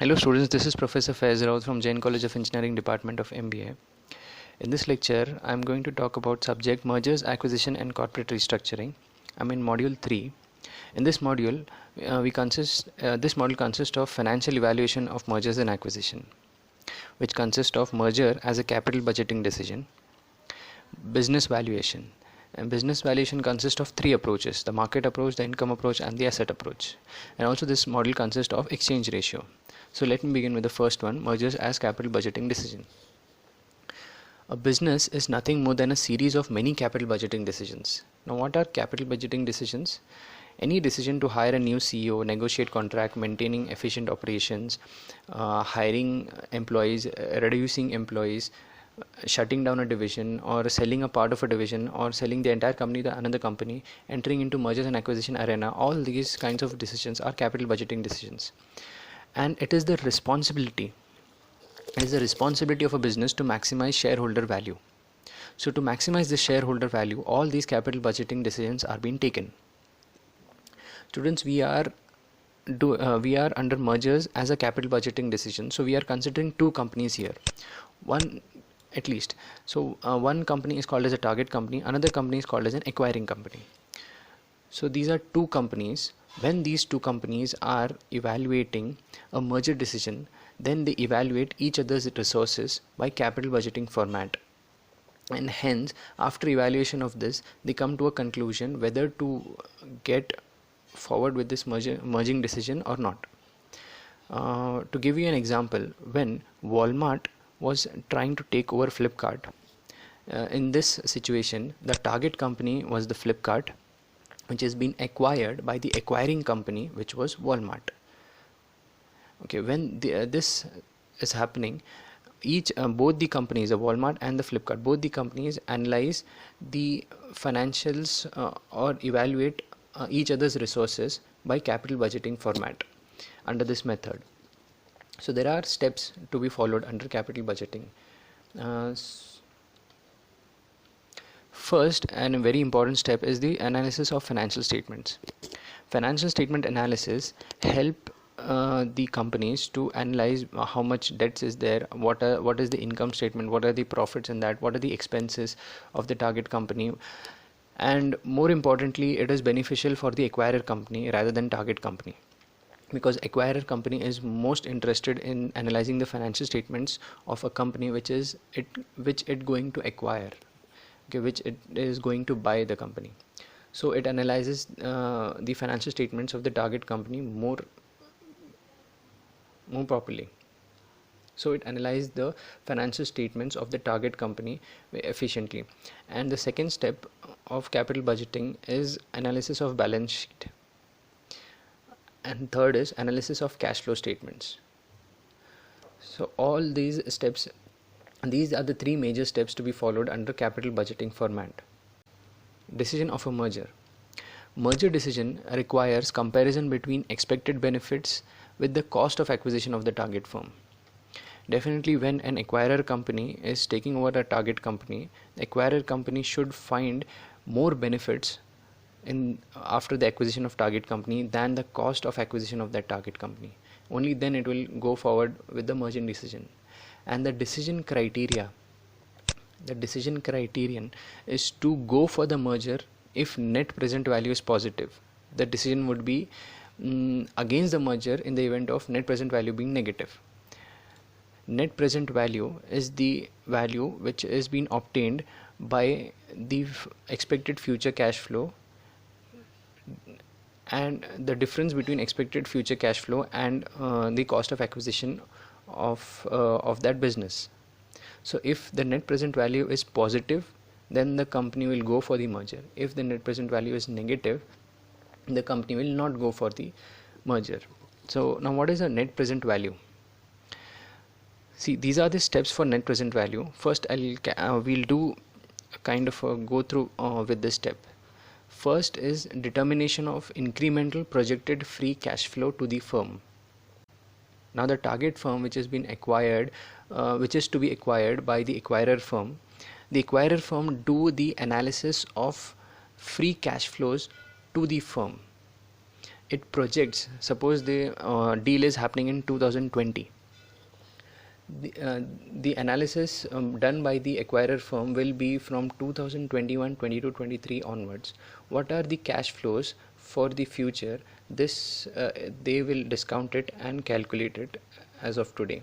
Hello students, this is Professor Faiz Raut from Jain College of Engineering Department of MBA. In this lecture, I am going to talk about subject mergers, acquisition and corporate restructuring. I'm in module 3. In this module, this module consists of financial evaluation of mergers and acquisition, which consists of merger as a capital budgeting decision, business valuation. And business valuation consists of three approaches: the market approach, the income approach and the asset approach. And also this model consists of exchange ratio. So let me begin with the first one, mergers as capital budgeting decision. A business is nothing more than a series of many capital budgeting decisions. Now what are capital budgeting decisions? Any decision to hire a new CEO, negotiate contract, maintaining efficient operations, hiring employees, reducing employees, shutting down a division, or selling a part of a division, or selling the entire company to another company, entering into mergers and acquisition arena. All these kinds of decisions are capital budgeting decisions, and it is the responsibility of a business to maximize shareholder value. So to maximize the shareholder value, all these capital budgeting decisions are being taken. Students, we are under mergers as a capital budgeting decision. So we are considering two companies here, one at least. So one company is called as a target company, another company is called as an acquiring company. So these are two companies. When these two companies are evaluating a merger decision, then they evaluate each other's resources by capital budgeting format, and hence after evaluation of this they come to a conclusion whether to get forward with this merging decision or not. To give you an example, when Walmart was trying to take over Flipkart, in this situation the target company was the Flipkart, which has been acquired by the acquiring company, which was Walmart. Okay, when this is happening, both the companies, the Walmart and the Flipkart, both the companies analyze the financials or evaluate each other's resources by capital budgeting format under this method. So there are steps to be followed under capital budgeting. First and a very important step is the analysis of financial statements. Financial statement analysis help the companies to analyze how much debts is there, what is the income statement, what are the profits in that, what are the expenses of the target company, and more importantly it is beneficial for the acquirer company rather than target company, because acquirer company is most interested in analyzing the financial statements of a company which it going to acquire, okay, which it is going to buy the company. So it analyzes the financial statements of the target company more properly. So it analyzes the financial statements of the target company efficiently. And the second step of capital budgeting is analysis of balance sheet, and third is analysis of cash flow statements. So all these steps, these are the three major steps to be followed under capital budgeting format. Decision of a merger. Merger decision requires comparison between expected benefits with the cost of acquisition of the target firm. Definitely when an acquirer company is taking over a target company, the acquirer company should find more benefits after the acquisition of target company than the cost of acquisition of that target company. Only then it will go forward with the merging decision. And the decision criterion is to go for the merger if net present value is positive. The decision would be against the merger in the event of net present value being negative. Net present value is the value which is being obtained by the expected future cash flow, and the difference between expected future cash flow and the cost of acquisition of that business. So if the net present value is positive, then the company will go for the merger. If the net present value is negative, the company will not go for the merger. So now what is a net present value? See, these are the steps for net present value. First we'll do kind of a go through with this step. First is determination of incremental projected free cash flow to the firm. Now the target firm which has been acquired, which is to be acquired by the acquirer firm, the acquirer firm do the analysis of free cash flows to the firm, it projects, suppose the deal is happening in 2020. The analysis done by the acquirer firm will be from 2021, 22, 23 onwards. What are the cash flows for the future? This they will discount it and calculate it as of today,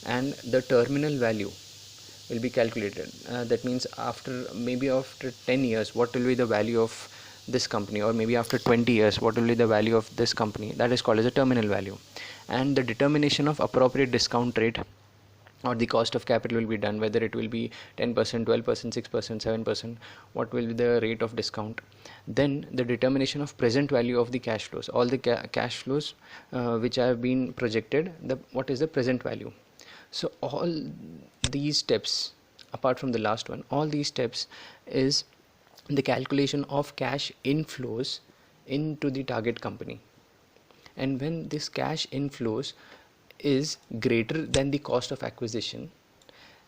and the terminal value will be calculated. That means maybe after 10 years, what will be the value of this company, or maybe after 20 years, what will be the value of this company. That is called as a terminal value. And the determination of appropriate discount rate or the cost of capital will be done, whether it will be 10%, 12%, 6%, 7%, what will be the rate of discount. Then the determination of present value of the cash flows, all the cash flows which have been projected, what is the present value. So all these steps, apart from the last one, all these steps is the calculation of cash inflows into the target company. And when this cash inflows is greater than the cost of acquisition,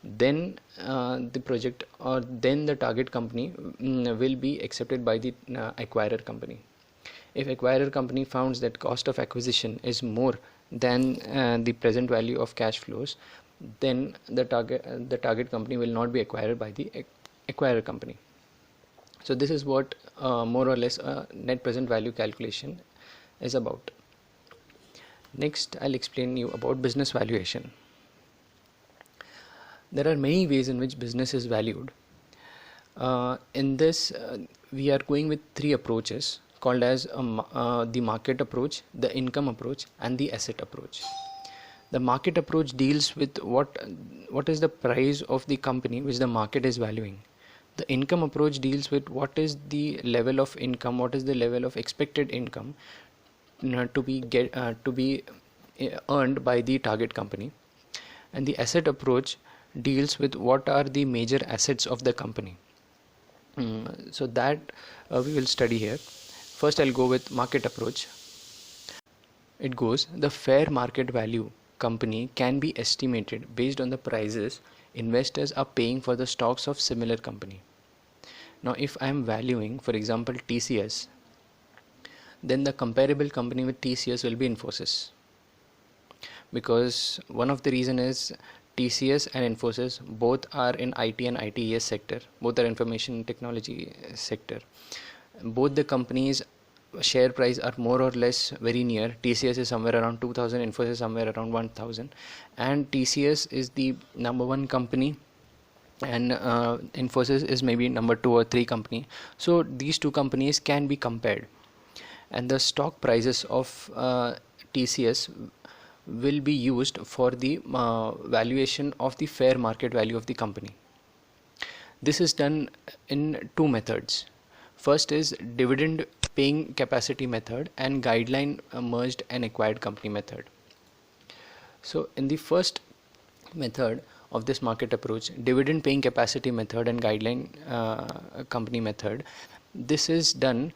then the project or then the target company will be accepted by the acquirer company. If acquirer company finds that cost of acquisition is more than the present value of cash flows, then the target company will not be acquired by the acquirer company. So this is what more or less net present value calculation is about. Next, I'll explain you about business valuation. There are many ways in which business is valued. In this, we are going with three approaches called as the market approach, the income approach, and the asset approach. The market approach deals with what is the price of the company which the market is valuing. The income approach deals with what is the level of income, what is the level of expected income to be earned by the target company. And the asset approach deals with what are the major assets of the company. So that we will study here. First, I'll go with market approach. It goes, the fair market value company can be estimated based on the prices investors are paying for the stocks of similar company. Now, if I am valuing, for example, TCS, then the comparable company with TCS will be Infosys, because one of the reason is TCS and Infosys both are in IT and ITES sector, both are information technology sector. Both the companies share price are more or less very near. TCS is somewhere around 2000, Infosys somewhere around 1000, and TCS is the number one company and Infosys is maybe number 2 or 3 company. So these two companies can be compared, and the stock prices of TCS will be used for the valuation of the fair market value of the company. This is done in two methods. First is dividend paying capacity method and guideline merged and acquired company method. So in the first method of this market approach, dividend paying capacity method and guideline company method, this is done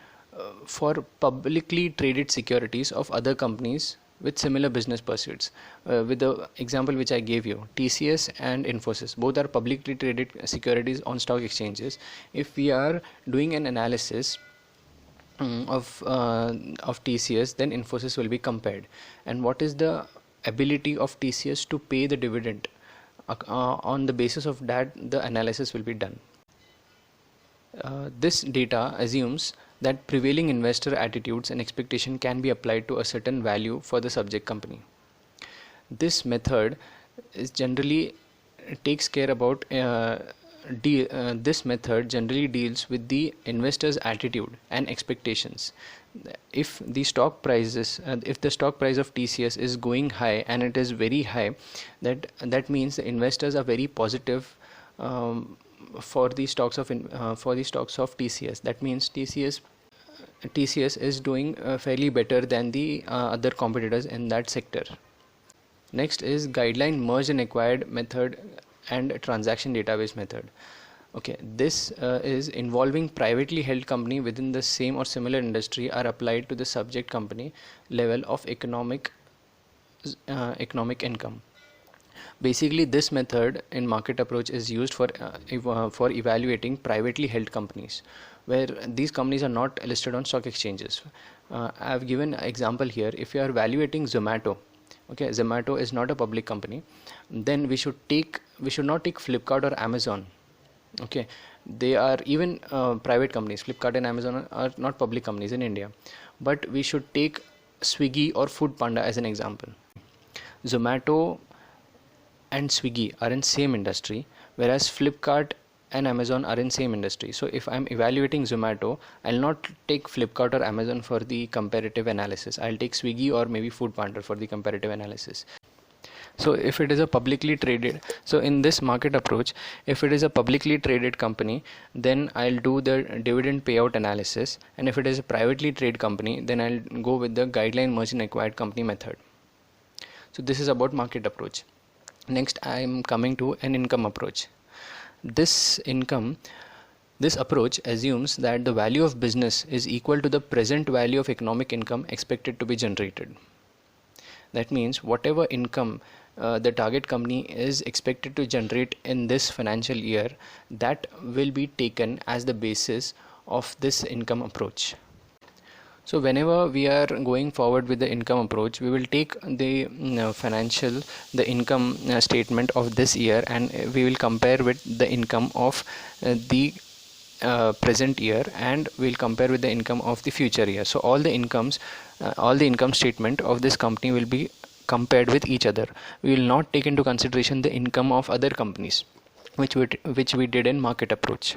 for publicly traded securities of other companies with similar business pursuits. With the example which I gave you, TCS and Infosys both are publicly traded securities on stock exchanges. If we are doing an analysis of TCS, then Infosys will be compared, and what is the ability of TCS to pay the dividend. On the basis of that, the analysis will be done. This data assumes that prevailing investor attitudes and expectation can be applied to a certain value for the subject company. This method is generally takes care about this method generally deals with the investor's attitude and expectations. If the stock prices, if the stock price of TCS is going high and it is very high, that means the investors are very positive for the stocks of TCS. That means TCS is doing fairly better than the other competitors in that sector. Next is guideline merged and acquired method and transaction database method. Okay, this is involving privately held company within the same or similar industry are applied to the subject company level of economic income. Basically, this method in market approach is used for evaluating privately held companies, where these companies are not listed on stock exchanges. I have given an example here. If you are evaluating Zomato, okay, Zomato is not a public company, then we should not take Flipkart or Amazon. Okay, they are even private companies. Flipkart and Amazon are not public companies in India, but we should take Swiggy or Food Panda as an example. Zomato and Swiggy are in same industry, whereas Flipkart and Amazon are in same industry. So if I'm evaluating Zomato, I'll not take Flipkart or Amazon for the comparative analysis. I'll take Swiggy or maybe Food Panda for the comparative analysis. So if it is a publicly traded, so in this market approach, if it is a publicly traded company, then I'll do the dividend payout analysis, and if it is a privately traded company, then I'll go with the guideline merged and acquired company method. So this is about market approach. Next, I am coming to an income approach. This approach assumes that the value of business is equal to the present value of economic income expected to be generated. That means whatever income the target company is expected to generate in this financial year, that will be taken as the basis of this income approach. So whenever we are going forward with the income approach, we will take the income statement of this year, and we will compare with the income of the present year, and we'll compare with the income of the future year. So all the income statement of this company will be compared with each other. We will not take into consideration the income of other companies, which we did in market approach.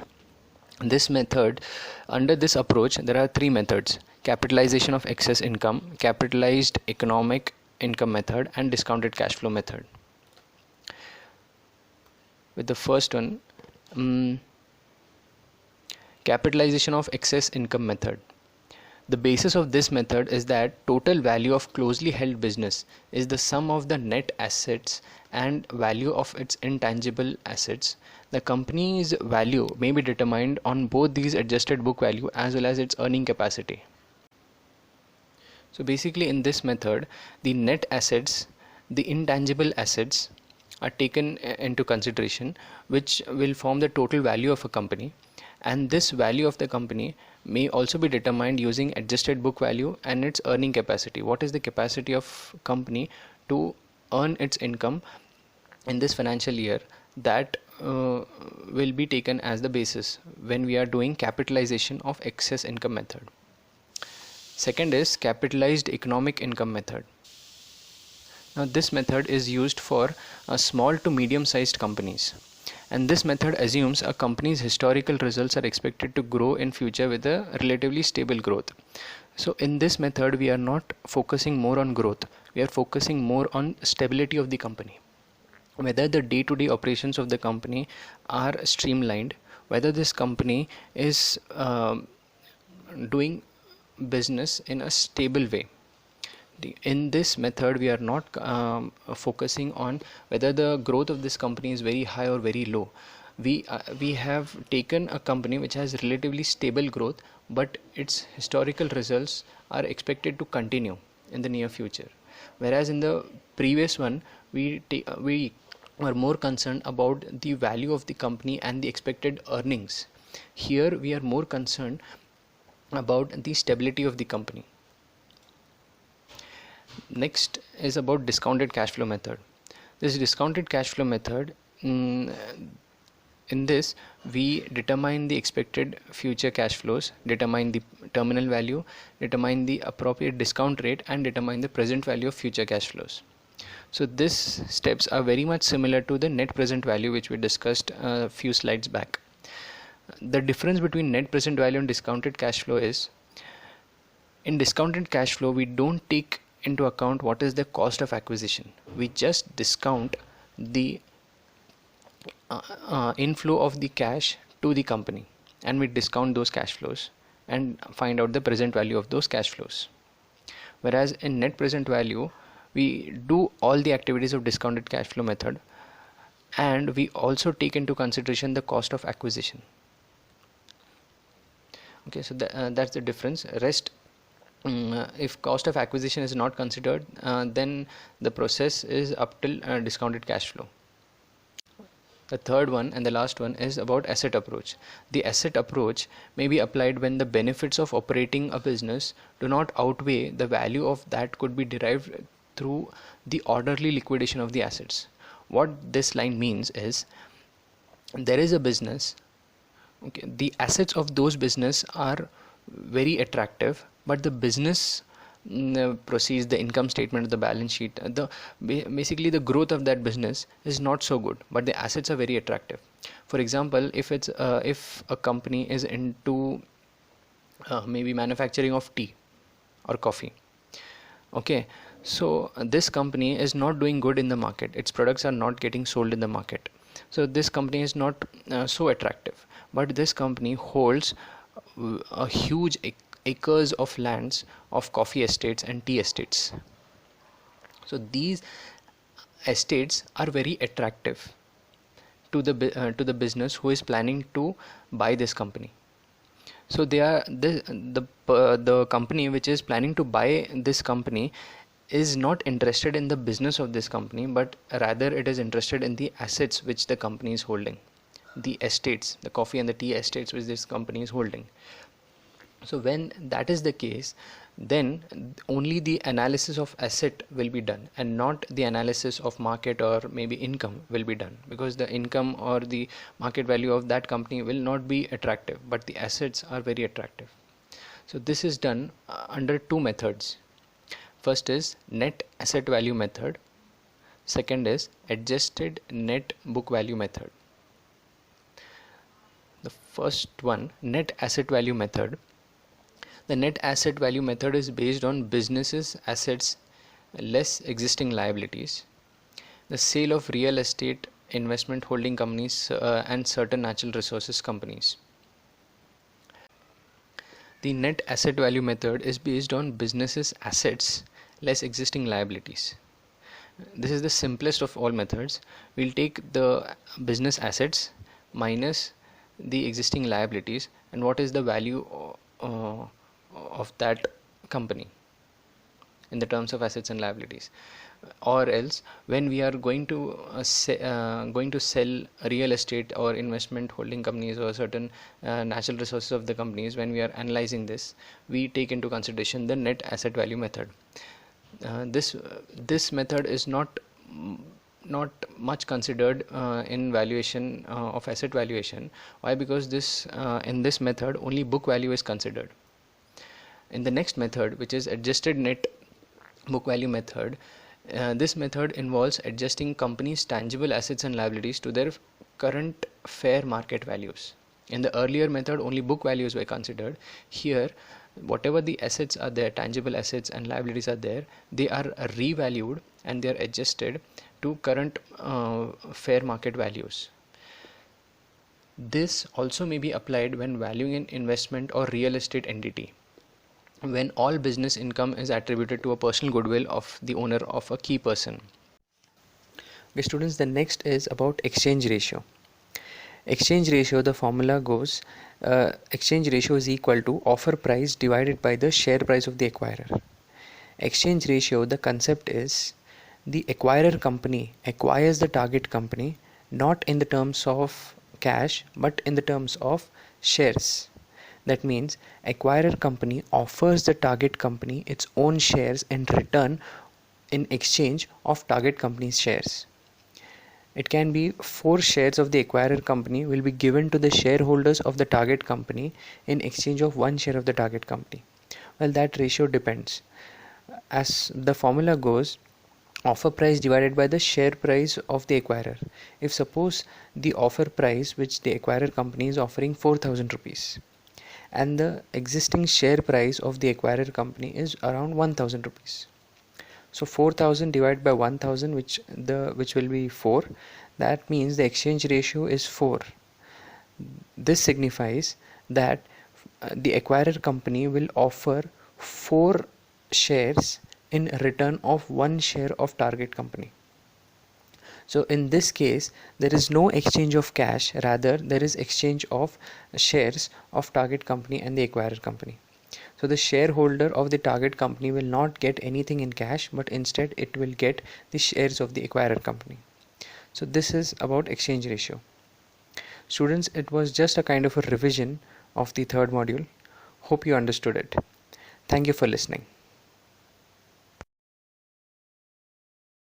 This method, under this approach, there are three methods: capitalization of excess income, capitalized economic income method, and discounted cash flow method. With the first one, capitalization of excess income method. The basis of this method is that total value of closely held business is the sum of the net assets and value of its intangible assets. The company's value may be determined on both these adjusted book value as well as its earning capacity. So basically, in this method, the net assets, the intangible assets are taken into consideration, which will form the total value of a company, and this value of the company may also be determined using adjusted book value and its earning capacity. What is the capacity of company to earn its income in this financial year? That will be taken as the basis when we are doing capitalization of excess income method. Second is capitalized economic income method. Now this method is used for small to medium sized companies, and this method assumes a company's historical results are expected to grow in future with a relatively stable growth. So in this method, we are not focusing more on growth, we are focusing more on stability of the company, whether the day-to-day operations of the company are streamlined, whether this company is doing business in a stable way. In this method, we are not focusing on whether the growth of this company is very high or very low. We have taken a company which has relatively stable growth, but its historical results are expected to continue in the near future. Whereas in the previous one, we were more concerned about the value of the company and the expected earnings. Here we are more concerned about the stability of the company. Next is about discounted cash flow method. This discounted cash flow method, in this we determine the expected future cash flows, determine the terminal value, determine the appropriate discount rate, and determine the present value of future cash flows. So these steps are very much similar to the net present value which we discussed a few slides back. The difference between net present value and discounted cash flow is, in discounted cash flow we don't take into account what is the cost of acquisition. We just discount the inflow of the cash to the company, and we discount those cash flows and find out the present value of those cash flows. Whereas in net present value, we do all the activities of discounted cash flow method, and we also take into consideration the cost of acquisition. Okay, so that's the difference. Rest if cost of acquisition is not considered, then the process is up till discounted cash flow. The third one and the last one is about asset approach. The asset approach may be applied when the benefits of operating a business do not outweigh the value of that could be derived through the orderly liquidation of the assets. What this line means is, there is a business, okay, the assets of those business are very attractive, but the business proceeds, the income statement, the balance sheet, basically the growth of that business is not so good, but the assets are very attractive. For example, if a company is into maybe manufacturing of tea or coffee, okay, so this company is not doing good in the market, its products are not getting sold in the market, so this company is not so attractive, but this company holds a huge acres of lands of coffee estates and tea estates. So these estates are very attractive to the business who is planning to buy this company. So they are the company which is planning to buy this company is not interested in the business of this company, but rather it is interested in the assets which the company is holding, the estates, the coffee and the tea estates which this company is holding. So when that is the case, then only the analysis of asset will be done and not the analysis of market or maybe income will be done, because the income or the market value of that company will not be attractive, but the assets are very attractive. So this is done under two methods. First is net asset value method. Second is adjusted net book value method. The first one, net asset value method. The net asset value method is based on businesses' assets less existing liabilities, the sale of real estate investment holding companies and certain natural resources companies. The net asset value method is based on businesses' assets less existing liabilities. This is the simplest of all methods. We'll take the business assets minus the existing liabilities and what is the value of that company in the terms of assets and liabilities. Or else when we are going to sell real estate or investment holding companies or certain natural resources of the companies, when we are analyzing this, we take into consideration the net asset value method. This method is not much considered in valuation of asset valuation. Why? Because in this method only book value is considered. In the next method, which is adjusted net book value method, this method involves adjusting companies' tangible assets and liabilities to their current fair market values. In the earlier method only book values were considered. Here whatever the assets are there, tangible assets and liabilities are there, they are revalued and they are adjusted to current fair market values. This also may be applied when valuing an investment or real estate entity, when all business income is attributed to a personal goodwill of the owner of a key person. Okay, students, the next is about exchange ratio. Exchange ratio, the formula goes, exchange ratio is equal to offer price divided by the share price of the acquirer. Exchange ratio, the concept is the acquirer company acquires the target company not in the terms of cash but in the terms of shares. That means acquirer company offers the target company its own shares in return in exchange of target company's shares. It can be 4 shares of the acquirer company will be given to the shareholders of the target company in exchange of 1 share of the target company. Well, that ratio depends. As the formula goes, offer price divided by the share price of the acquirer. If suppose the offer price which the acquirer company is offering 4,000 rupees and the existing share price of the acquirer company is around 1,000 rupees. So 4,000 divided by 1,000 which will be 4. That means the exchange ratio is 4. This signifies that the acquirer company will offer 4 shares in return of 1 share of target company. So in this case there is no exchange of cash, rather there is exchange of shares of target company and the acquirer company. So the shareholder of the target company will not get anything in cash, but instead it will get the shares of the acquirer company. So this is about exchange ratio. Students, it was just a kind of a revision of the third module. Hope you understood it. Thank you for listening.